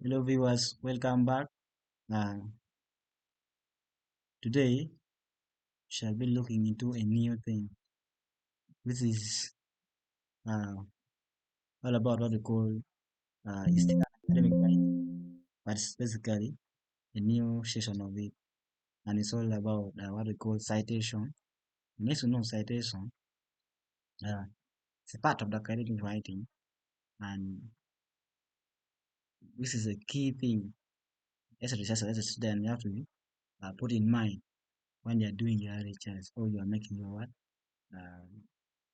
Hello viewers, welcome back. Uh, Today shall be looking into a new thing, which is uh, all about what we call is still an academic writing, but it's basically a new session of it, and it's all about what we call citation. You need to know citation. It's a part of the academic writing, and this is a key thing as a researcher, as a student, you have to put in mind when you are doing your research or you are making your what uh,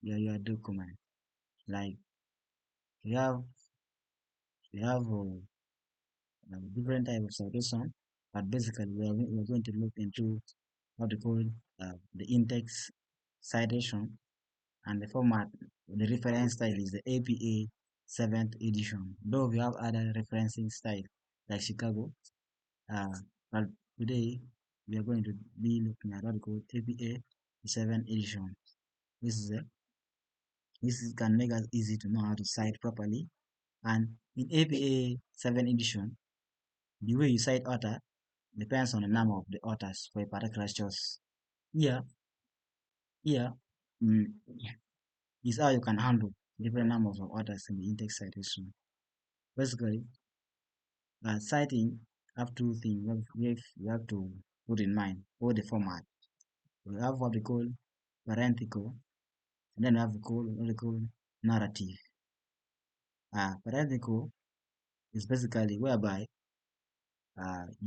your document. Like we have we have different types of citation, but basically we are going to look into what they call the index citation and the format. The reference style is the APA 7th edition. Though we have other referencing style like Chicago, uh, but today we are going to be looking at what they call APA 7th edition. This is a can make us easy to know how to cite properly. And in APA 7th edition, the way you cite author depends on the number of the authors for a particular source. Here, here mm, is how you can handle different numbers of authors in the index citation. Basically, citing have two things we have to put in mind or the format. We have what we call parenthetical, and then we have what we call narrative. Parenthetical is basically whereby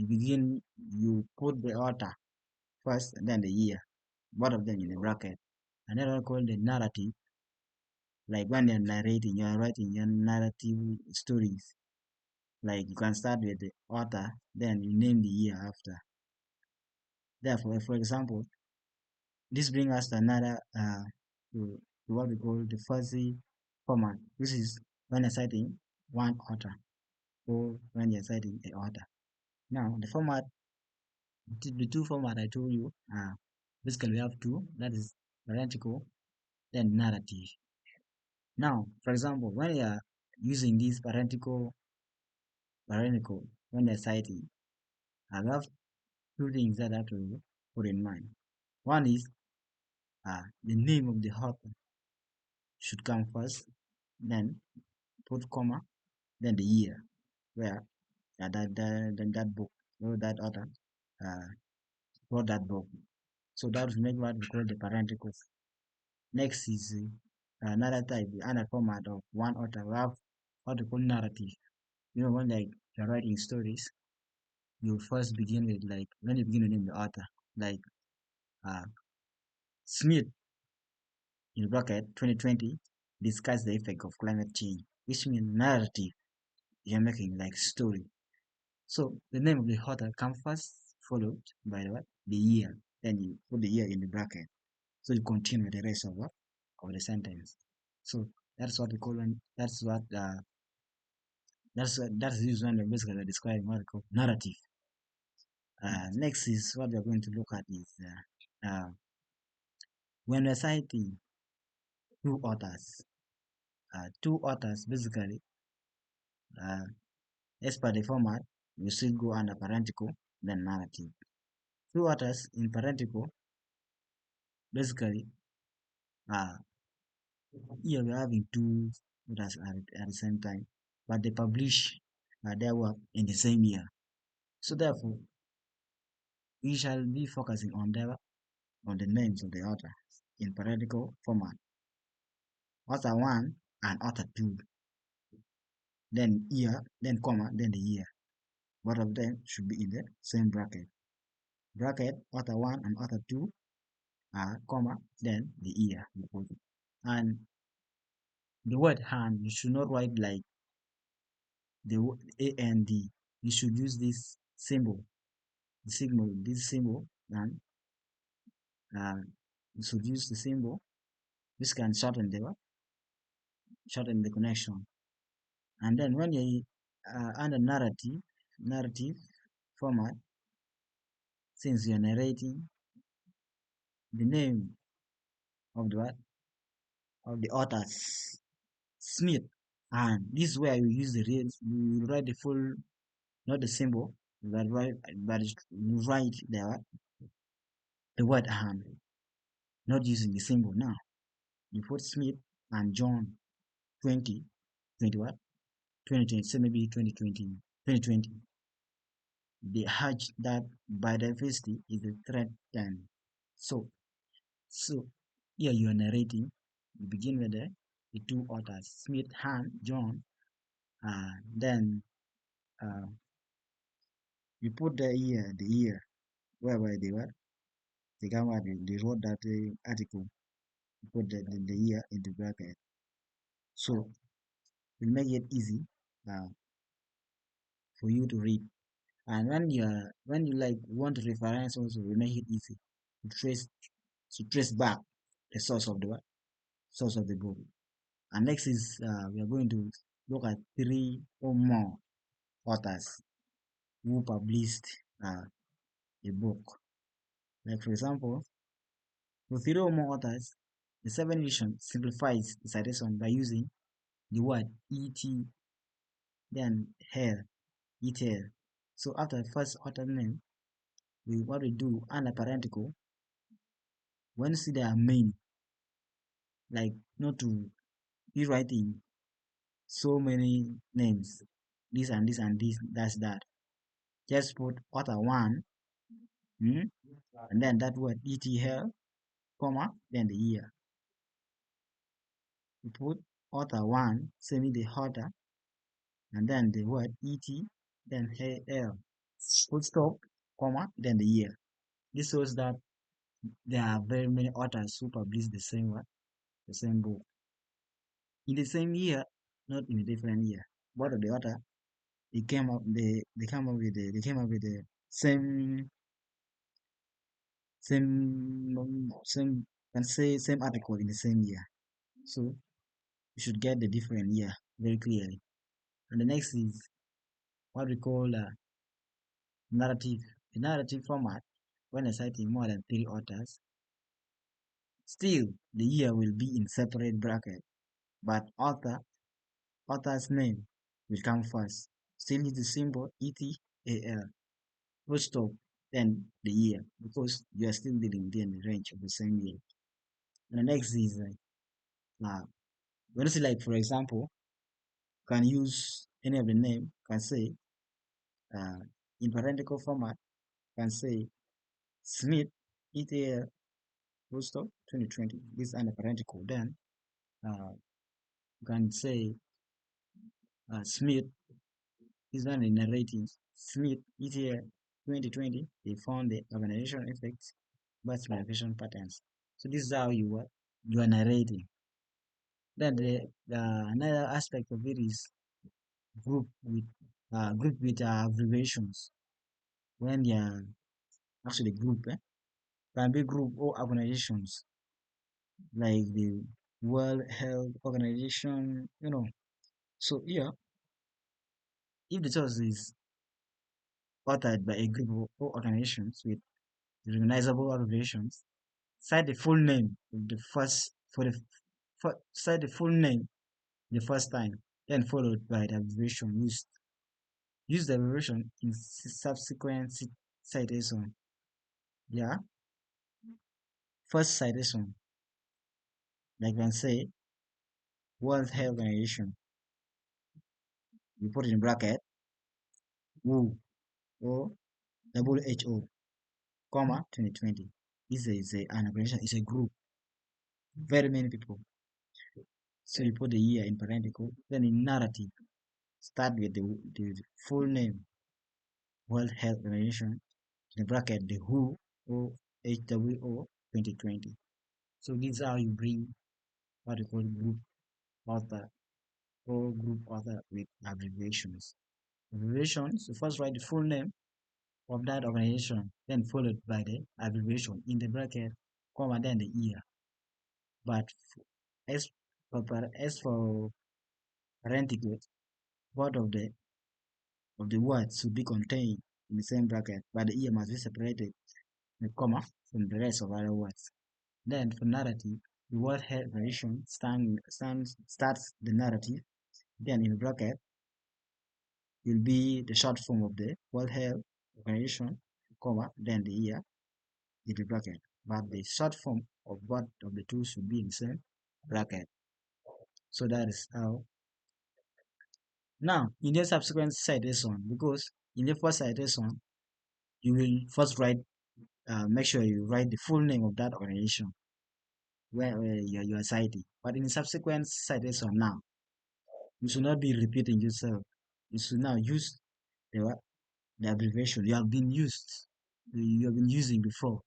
you put the author first and then the year, both of them in a bracket. And then I call the narrative, like when you're narrating, you're writing your narrative stories. Like you can start with the author, then you name the year after. Therefore, for example, this brings us to another to what we call the fuzzy format. This is when you're citing one author or when you're citing a author. Now, the format, the two format I told you, basically we have two. That is parenthetical, then narrative. Now, for example, when you are using this parenthetical when you're citing, I have two things that I have to put in mind. One is the name of the author should come first, then put comma, then the year where that book or that author uh, wrote that book. So that will make what we call the parenthetical. Next is another type, another format of one author. We have what we call narrative. You know, when like you're writing stories, you first begin with like when you begin to name the author, like uh, Smith in bracket 2020 discuss the effect of climate change, which means narrative you're making like story. So the name of the author comes first, followed by the what? The year. Then you put the year in the bracket. So you continue the rest of what of the sentence. So that's what we call when that's used when we're basically describing what we call narrative. Next is what we're going to look at is when we're citing two authors. Two authors basically uh, as per the format, we still go under parenthetical, then narrative. Two authors in parenthetical, basically, uh, here we're having two authors at the same time, but they publish their work in the same year. So therefore, we shall be focusing on the names of the authors in parenthetical format. Author one and author two, then year, then comma, then the year. Both of them should be in the same bracket. Bracket author one and author two comma, then the year. And the word hand, you should not write like the AND. You should use this symbol, this symbol, and uh, you should use the symbol. This can shorten the connection. And then when you under narrative format, since you're narrating the name of the what of the authors, Smith, and this is where you use the real, you write the full not the symbol, but you write the word not using the symbol. Now you put Smith and John 20, 20 what? 2020, so maybe 2020, 2020. They urge that biodiversity is a threat then. So, so here you are narrating. You begin with the two authors, Smith and John. Then uh, you put the year whereby they were, they wrote that article. You put the year into bracket. So it will make it easy uh, for you to read. And when you like want to reference also, we make it easy to trace back the source of the book. And next is we are going to look at three or more authors who published a book. Like for example, for three or more authors, the seven edition simplifies the citation by using the word et, then here, et here. So after the first author name, what we do under parenthetical, when you see there are many, like not to be writing so many names, this and this and this, that's that. Just put author one, and then that word ETL, comma, then the year. You put author one, semi the author, and then the word ET, then AL. Full stop, comma, then the year. This shows that there are very many authors who publish the same word, the same book. In the same year, not in a different year. Both of the author they came up with the same can say same article in the same year. So you should get the different year very clearly. And the next is what we call narrative. The narrative format, when citing more than three authors, still the year will be in separate bracket, but author's name will come first. Still use the symbol ETAL, full stop, then the year, because you are still dealing within the range of the same year. And the next is when you see like for example, can use any of the name, can say uh, in parenthetical format, can say Smith ETL full stop 2020. This is under parenthetical. Then you can say Smith is when in narrating Smith ETL 2020. They found the organizational effects, but migration patterns. So this is how you are narrating. Then the another aspect of it is group with abbreviations. When you are actually group, can be group or organizations like the World Health Organization, So here, if the source is authored by a group or organizations with recognizable abbreviations, cite the full name of the first for the cite the full name the first time, then followed by the abbreviation used. Use the abbreviation in subsequent citation. Yeah, first citation, like when say World Health Organization, you put it in bracket WHO or WHO, comma 2020. This is an organization, it's a group, very many people. So you put the year in parenthetical, then in narrative, start with the full name, World Health Organization, in the bracket, the WHO or WHO 2020. So this is how you bring what you call group author or group author with abbreviations. Abbreviations, you first write the full name of that organization, then followed by the abbreviation in the bracket, comma, then the year. But as for parenthetical, both of the words should be contained in the same bracket, but the year must be separated with comma from the rest of other words. Then for narrative, the word head variation starts the narrative, then in bracket will be the short form of the World Health Organization, comma, then the year in the bracket. But the short form of what of the two should be in the same bracket. So that is how. Now, in the subsequent citation, because in the first citation, you will first write, make sure you write the full name of that organization where you are citing. But in the subsequent citation now, you should not be repeating yourself. You should now use the what? The abbreviation you have been using before.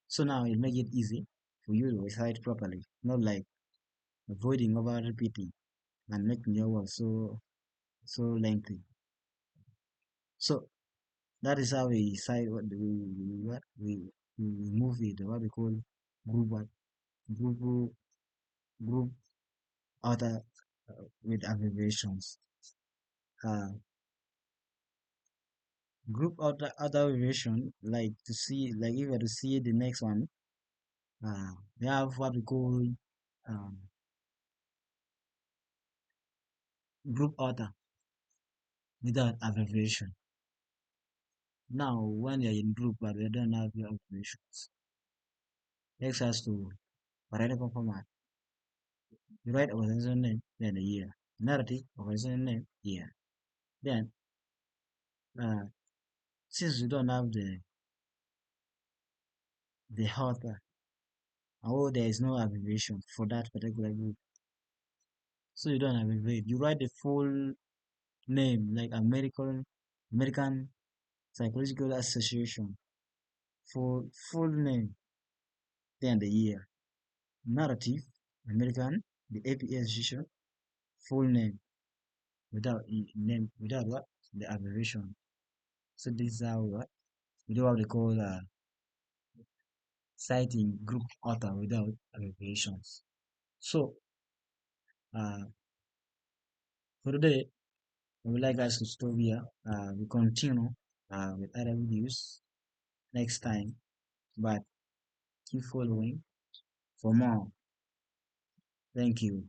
So now it make it easy for you to recite properly, not like avoiding over repeating and making your work so lengthy. So that is how we cite we move it what we call group what group group other with abbreviations. Uh, group other abbreviation like to see like if you were to see the next one. We have what we call um, group author without abbreviation. Now, when you're in group but they don't have your abbreviations, takes us to paragraph format. You write organization name, then a year. Narrative, organization name, year. Then, uh, since you don't have the author, or there is no abbreviation for that particular group, so you don't abbreviate. You write the full name, like American Psychological Association, full name, then the year. Narrative, American, the APA Association, full name without what the abbreviation. So this is how we do what they call citing group author without abbreviations. So uh, for today, I would like us to stop here. We continue with other videos next time, but keep following for more. Thank you.